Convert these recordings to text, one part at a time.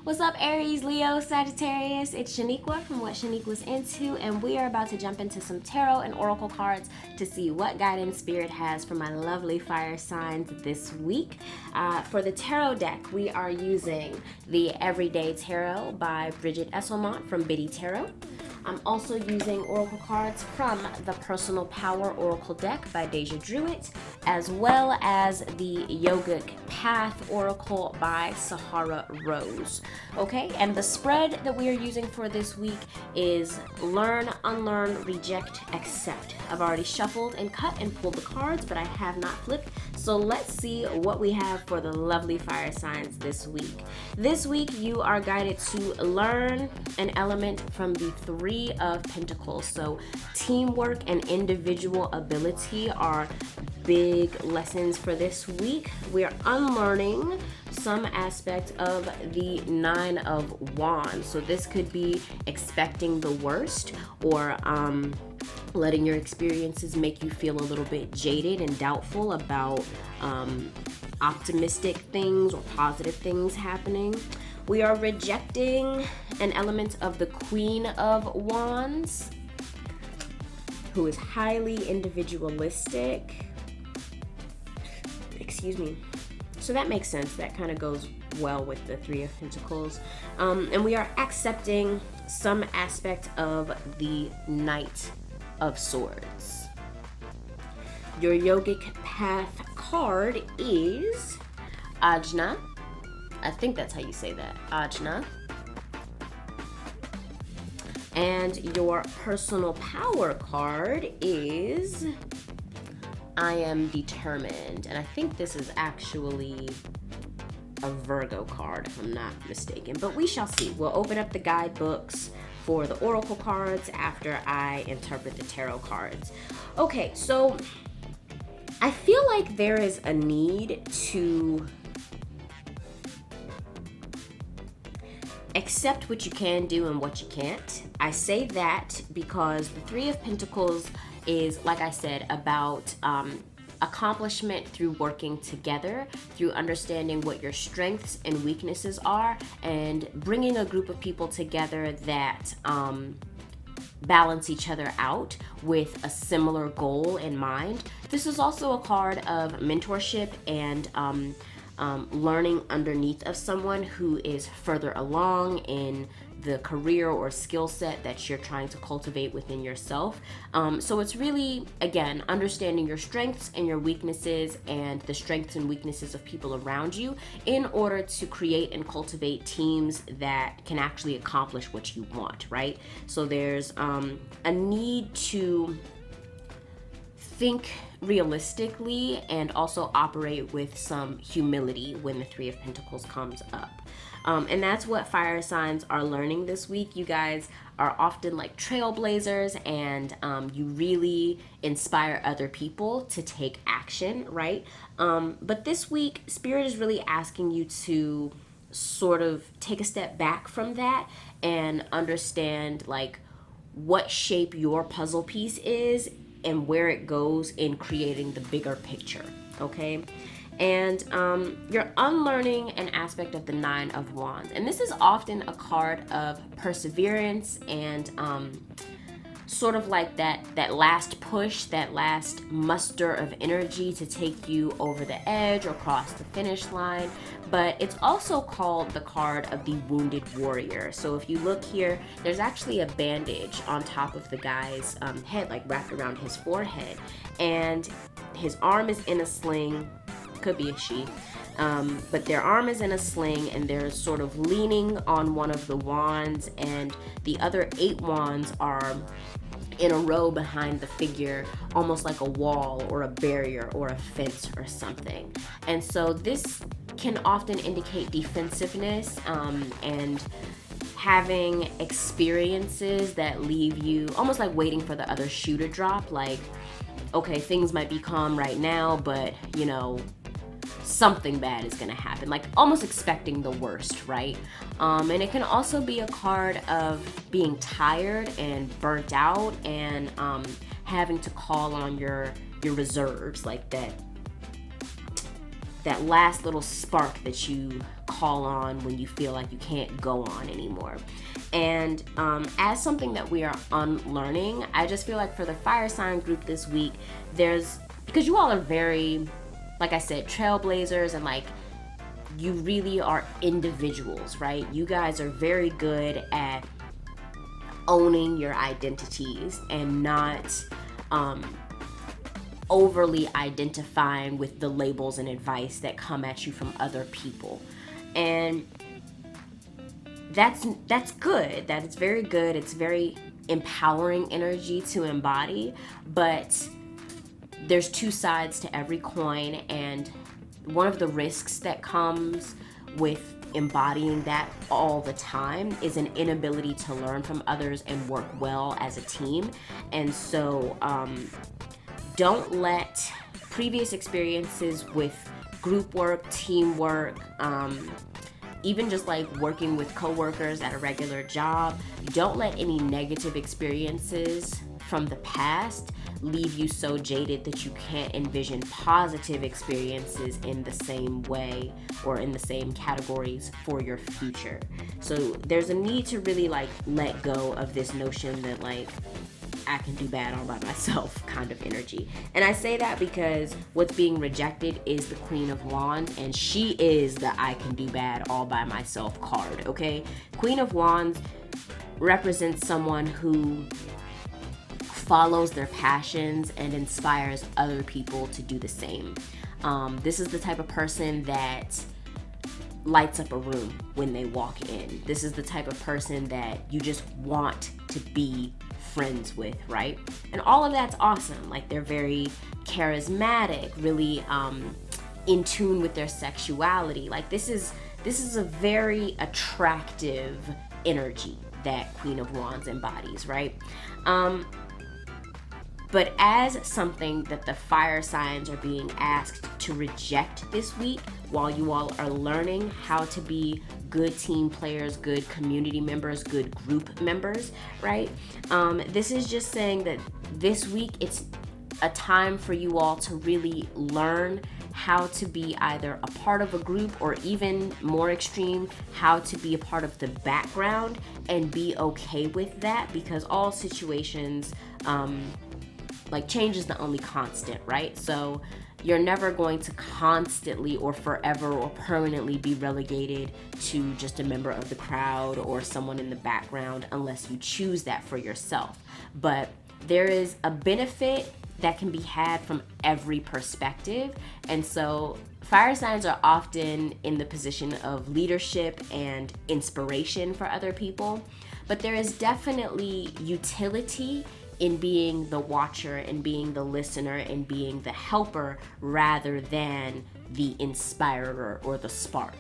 What's up, Aries, Leo, Sagittarius? It's Shaniqua from What Shaniqua's Into, and we are about to jump into some tarot and oracle cards to see what guidance spirit has for my lovely fire signs this week. For the tarot deck, we are using the Everyday Tarot by Bridget Esselmont from Biddy Tarot. I'm also using oracle cards from the Personal Power Oracle deck by Deja Druitt, as well as the Yogic Path Oracle by Sahara Rose. Okay, and the spread that we are using for this week is Learn, Unlearn, Reject, Accept. I've already shuffled and cut and pulled the cards, but I have not flipped. So let's see what we have for the lovely fire signs this week. This week, you are guided to learn an element from the Three of Pentacles. So teamwork and individual ability are big lessons for this week. We are unlearning some aspect of the Nine of Wands. So this could be expecting the worst, or letting your experiences make you feel a little bit jaded and doubtful about optimistic things or positive things happening. We are rejecting an element of the Queen of Wands, who is highly individualistic. Excuse me. So that makes sense. That kind of goes well with the Three of Pentacles. And we are accepting some aspect of the Knight of Swords. Your Yogic Path card is Ajna. I think that's how you say that, Ajna. And your Personal Power card is I Am Determined. And I think this is actually a Virgo card, if I'm not mistaken. But we shall see. We'll open up the guidebooks for the oracle cards after I interpret the tarot cards. Okay, so I feel like there is a need to accept what you can do and what you can't. I say that because the Three of Pentacles is, like I said, about accomplishment through working together, through understanding what your strengths and weaknesses are, and bringing a group of people together that balance each other out with a similar goal in mind. This is also a card of mentorship and learning underneath of someone who is further along in the career or skill set that you're trying to cultivate within yourself. So it's really, again, understanding your strengths and your weaknesses and the strengths and weaknesses of people around you in order to create and cultivate teams that can actually accomplish what you want, right? So there's a need to think realistically and also operate with some humility when the Three of Pentacles comes up. And that's what fire signs are learning this week. You guys are often like trailblazers, and you really inspire other people to take action, right? But this week, Spirit is really asking you to sort of take a step back from that and understand like what shape your puzzle piece is and where it goes in creating the bigger picture, okay? And you're unlearning an aspect of the Nine of Wands. And this is often a card of perseverance and sort of like that last push, that last muster of energy to take you over the edge or cross the finish line. But it's also called the card of the Wounded Warrior. So if you look here, there's actually a bandage on top of the guy's head, like wrapped around his forehead. And his arm is in a sling. Could be a she, but their arm is in a sling, and they're sort of leaning on one of the wands, and the other 8 wands are in a row behind the figure, almost like a wall or a barrier or a fence or something. And so this can often indicate defensiveness and having experiences that leave you almost like waiting for the other shoe to drop. Like, okay, things might be calm right now, but you know, something bad is going to happen, like almost expecting the worst, right? And it can also be a card of being tired and burnt out and having to call on your reserves, like that that last little spark that you call on when you feel like you can't go on anymore. And as something that we are unlearning, I just feel like for the fire sign group this week, because you all are very, like I said, trailblazers, and like you really are individuals, right? You guys are very good at owning your identities and not overly identifying with the labels and advice that come at you from other people. And that's good. That is very good. It's very empowering energy to embody, but there's two sides to every coin, and one of the risks that comes with embodying that all the time is an inability to learn from others and work well as a team. And so don't let previous experiences with group work, teamwork, even just like working with coworkers at a regular job, don't let any negative experiences from the past leave you so jaded that you can't envision positive experiences in the same way or in the same categories for your future. So there's a need to really like let go of this notion that like I can do bad all by myself kind of energy. And I say that because what's being rejected is the Queen of Wands, and she is the I can do bad all by myself card, okay? Queen of Wands represents someone who follows their passions and inspires other people to do the same. This is the type of person that lights up a room when they walk in. This is the type of person that you just want to be friends with, right? And all of that's awesome. Like they're very charismatic, really in tune with their sexuality. Like this is a very attractive energy that Queen of Wands embodies, right? But as something that the fire signs are being asked to reject this week, while you all are learning how to be good team players, good community members, good group members, right? This is just saying that this week it's a time for you all to really learn how to be either a part of a group, or even more extreme, how to be a part of the background and be okay with that, because all situations, like change is the only constant, right? So you're never going to constantly or forever or permanently be relegated to just a member of the crowd or someone in the background unless you choose that for yourself. But there is a benefit that can be had from every perspective. And so fire signs are often in the position of leadership and inspiration for other people, but there is definitely utility in being the watcher and being the listener and being the helper rather than the inspirer or the spark.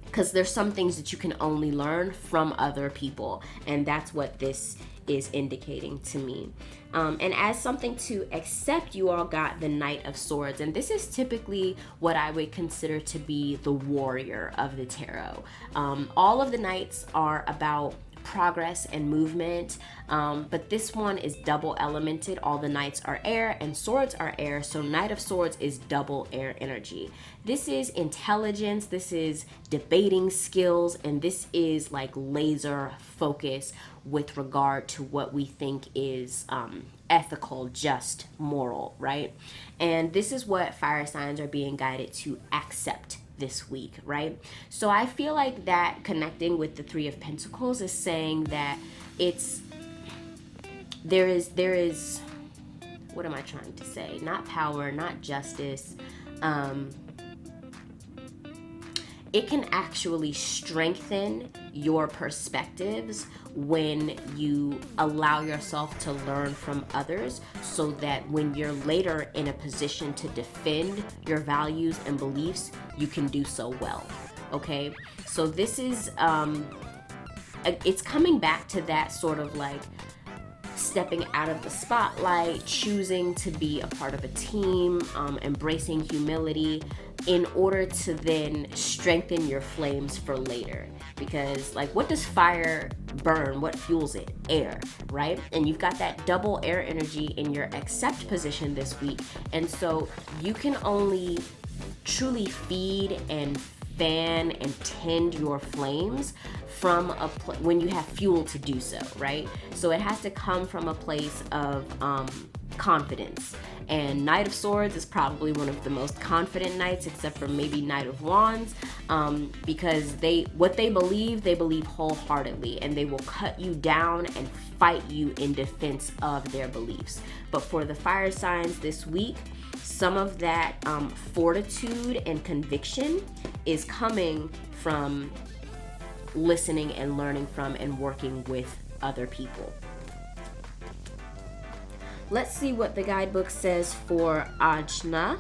Because there's some things that you can only learn from other people, and that's what this is indicating to me. And as something to accept, you all got the Knight of Swords, and this is typically what I would consider to be the warrior of the tarot. All of the knights are about progress and movement, but this one is double elemented. All the knights are air and swords are air, so Knight of Swords is double air energy. This is intelligence, this is debating skills, and this is like laser focus with regard to what we think is ethical, just, moral, right? And this is what fire signs are being guided to accept this week, right? So I feel like that connecting with the Three of Pentacles is saying that there is what am I trying to say? Not power, not justice. It can actually strengthen your perspectives when you allow yourself to learn from others, so that when you're later in a position to defend your values and beliefs, you can do so well, okay? So this is, it's coming back to that sort of like stepping out of the spotlight, choosing to be a part of a team, embracing humility in order to then strengthen your flames for later. Because like, what does fire burn? What fuels it? Air, right? And you've got that double air energy in your accept position this week. And so you can only truly feed and fan and tend your flames from when you have fuel to do so, right? So it has to come from a place of confidence. And Knight of Swords is probably one of the most confident knights, except for maybe Knight of Wands, because what they believe wholeheartedly, and they will cut you down and fight you in defense of their beliefs. But for the fire signs this week, some of that fortitude and conviction is coming from listening and learning from and working with other people. Let's see what the guidebook says for Ajna.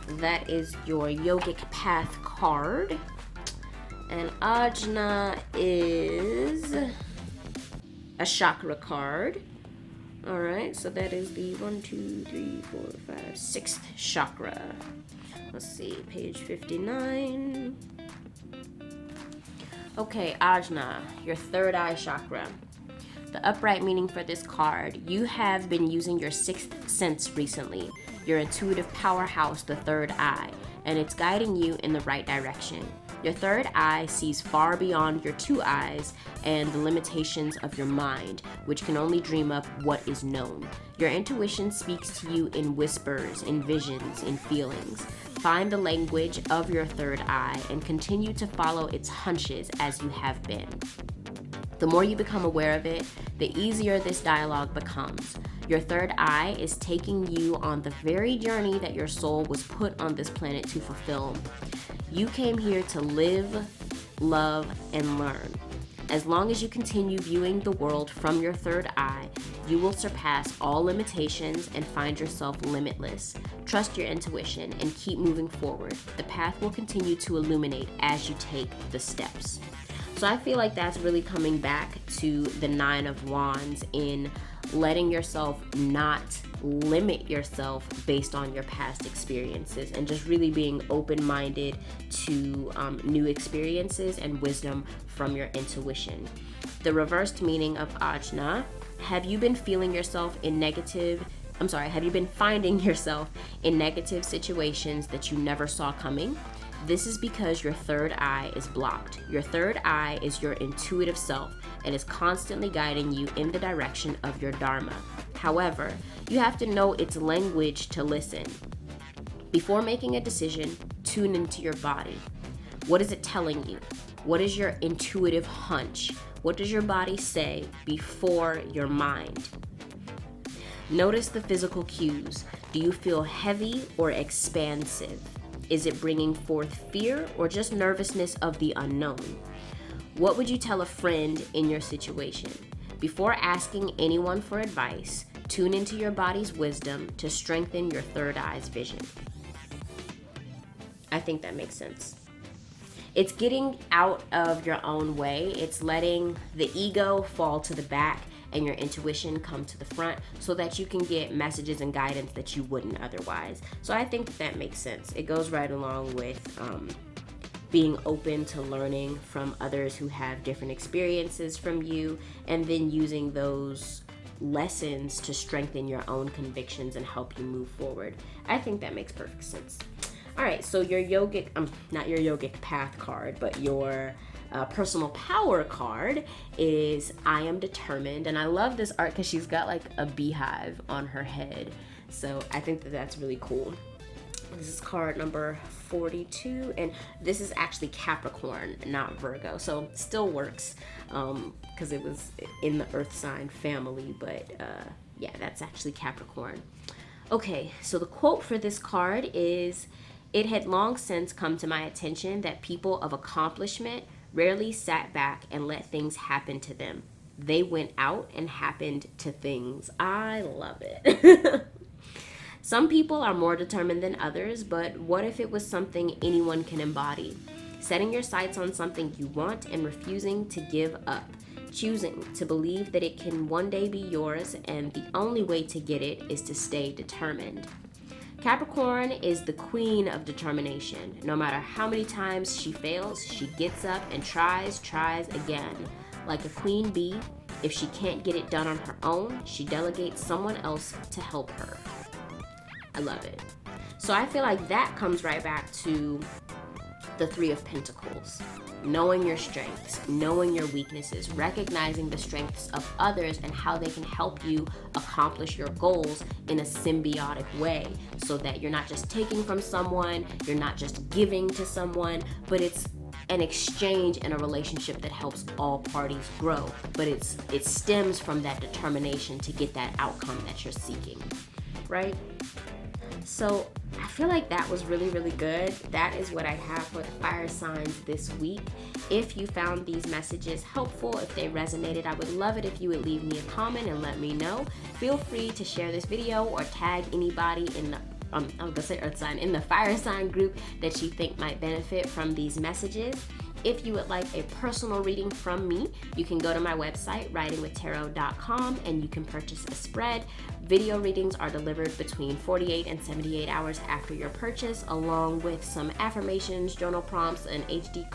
That is your yogic path card. And Ajna is a chakra card. All right, so that is the 6th chakra. Let's see, page 59. Okay, Ajna, your third eye chakra. The upright meaning for this card: you have been using your sixth sense recently, your intuitive powerhouse, the third eye, and it's guiding you in the right direction. Your third eye sees far beyond your two eyes and the limitations of your mind, which can only dream up what is known. Your intuition speaks to you in whispers, in visions, in feelings. Find the language of your third eye and continue to follow its hunches as you have been. The more you become aware of it, the easier this dialogue becomes. Your third eye is taking you on the very journey that your soul was put on this planet to fulfill. You came here to live, love, and learn. As long as you continue viewing the world from your third eye, you will surpass all limitations and find yourself limitless. Trust your intuition and keep moving forward. The path will continue to illuminate as you take the steps. So I feel like that's really coming back to the Nine of Wands in letting yourself not limit yourself based on your past experiences and just really being open-minded to new experiences and wisdom from your intuition. The reversed meaning of Ajna: have you been finding yourself in negative situations that you never saw coming? This is because your third eye is blocked. Your third eye is your intuitive self and is constantly guiding you in the direction of your dharma. However, you have to know its language to listen. Before making a decision, tune into your body. What is it telling you? What is your intuitive hunch? What does your body say before your mind? Notice the physical cues. Do you feel heavy or expansive? Is it bringing forth fear or just nervousness of the unknown? What would you tell a friend in your situation? Before asking anyone for advice, tune into your body's wisdom to strengthen your third eye's vision. I think that makes sense. It's getting out of your own way. It's letting the ego fall to the back and your intuition come to the front so that you can get messages and guidance that you wouldn't otherwise. So I think that makes sense. It goes right along with being open to learning from others who have different experiences from you, and then using those lessons to strengthen your own convictions and help you move forward. I think that makes perfect sense. All right, so your yogic, not your yogic path card, but your personal power card is I am determined. And I love this art because she's got like a beehive on her head. So I think that that's really cool. This is card number 42, and this is actually Capricorn, not Virgo. So it still works because it was in the Earth sign family, but yeah, that's actually Capricorn. Okay, so the quote for this card is, "It had long since come to my attention that people of accomplishment rarely sat back and let things happen to them. They went out and happened to things." I love it. Some people are more determined than others, but what if it was something anyone can embody? Setting your sights on something you want and refusing to give up. Choosing to believe that it can one day be yours, and the only way to get it is to stay determined. Capricorn is the queen of determination. No matter how many times she fails, she gets up and tries again. Like a queen bee, if she can't get it done on her own, she delegates someone else to help her. I love it. So I feel like that comes right back to the Three of Pentacles. Knowing your strengths, knowing your weaknesses, recognizing the strengths of others and how they can help you accomplish your goals in a symbiotic way, so that you're not just taking from someone, you're not just giving to someone, but it's an exchange and a relationship that helps all parties grow. But it stems from that determination to get that outcome that you're seeking, right? So I feel like that was really, really good. That is what I have for the fire signs this week. If you found these messages helpful, if they resonated, I would love it if you would leave me a comment and let me know. Feel free to share this video or tag anybody in the earth sign, in the fire sign group that you think might benefit from these messages. If you would like a personal reading from me, you can go to my website, writingwithtarot.com, and you can purchase a spread. Video readings are delivered between 48 and 78 hours after your purchase, along with some affirmations, journal prompts, an HD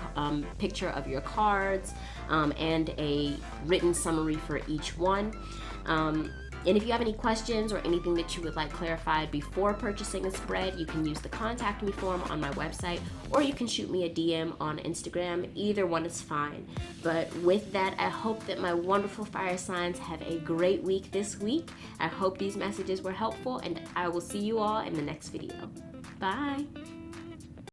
picture of your cards, and a written summary for each one. And if you have any questions or anything that you would like clarified before purchasing a spread, you can use the contact me form on my website, or you can shoot me a DM on Instagram. Either one is fine. But with that, I hope that my wonderful fire signs have a great week this week. I hope these messages were helpful, and I will see you all in the next video. Bye.